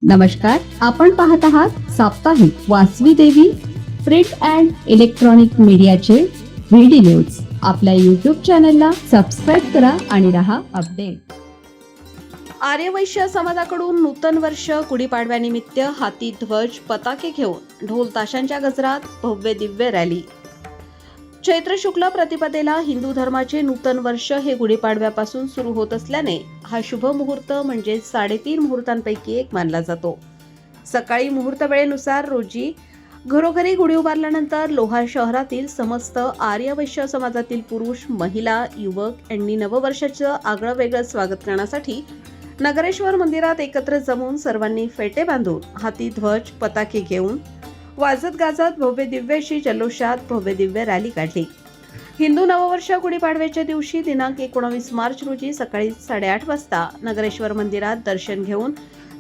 नमस्कार, आपण पाहत आहात साप्ताहिक वासवी देवी प्रिंट अँड इलेक्ट्रॉनिक मीडियाचे व्हीडी न्यूज. आपल्या YouTube चॅनलला सबस्क्राईब करा आणि रहा अपडेट. आर्यवैश्य समाजाकडून नूतन वर्ष गुढीपाडव्यानिमित्त हाती ध्वज पताके घेऊन ढोल ताशांच्या गजरात भव्य दिव्य रॅली. चैत्र शुक्ल प्रतिपदेला हिंदू धर्माचे नूतन वर्ष हे गुढीपाडव्यापासून सुरू होत असल्याने हा शुभ मुहूर्त म्हणजे 3.5 मुहूर्तांपैकी एक मानला जातो. सकाळी मुहूर्त वेळेनुसार रोजी घरोघरी गुढी उभारल्यानंतर लोहा शहरातील समस्त आर्यवैश्य समाजातील पुरुष, महिला, युवक यांनी नववर्षाचं आगळं वेगळं स्वागत करण्यासाठी नगरेश्वर मंदिरात एकत्र जमून सर्वांनी फेटे बांधून हाती ध्वज पताके घेऊन वाजत गाजत भव्य दिव्य अशी जल्लोषात भव्य दिव्य रॅली काढली. हिंदू नववर्ष गुढीपाडव्याच्या दिवशी दिनांक 19 मार्च रोजी सकाळी 8:30 वाजता नगरेश्वर मंदिरात दर्शन घेऊन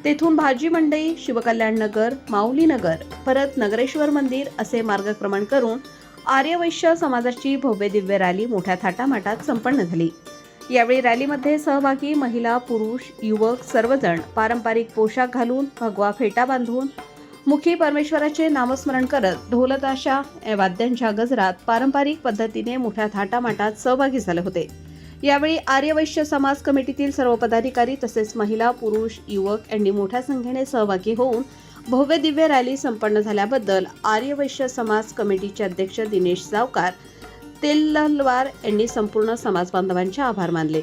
तेथून भाजी मंडई, शिवकल्याण नगर, माऊली नगर, परत नगरेश्वर मंदिर असे मार्गक्रमण करून आर्यवैश्य समाजाची भव्य दिव्य रॅली मोठ्या थाटामाटात संपन्न झाली. यावेळी रॅलीमध्ये सहभागी महिला, पुरुष, युवक सर्वजण पारंपरिक पोशाख घालून भगवा फेटा बांधून मुखी परमेश्वराचे नामस्मरण करत ढोलताशा वाद्यांच्या गजरात पारंपरिक पद्धतीने मोठ्या थाटामाटात सहभागी झाले होते. यावेळी आर्यवैश्य समाज कमिटीतील सर्व पदाधिकारी तसेच महिला, पुरुष, युवक यांनी मोठ्या संख्येने सहभागी होऊन भव्य दिव्य रॅली संपन्न झाल्याबद्दल आर्यवैश्य समाज कमिटीचे अध्यक्ष दिनेश सावकार तेलवार यांनी संपूर्ण समाज बांधवांचे आभार मानले.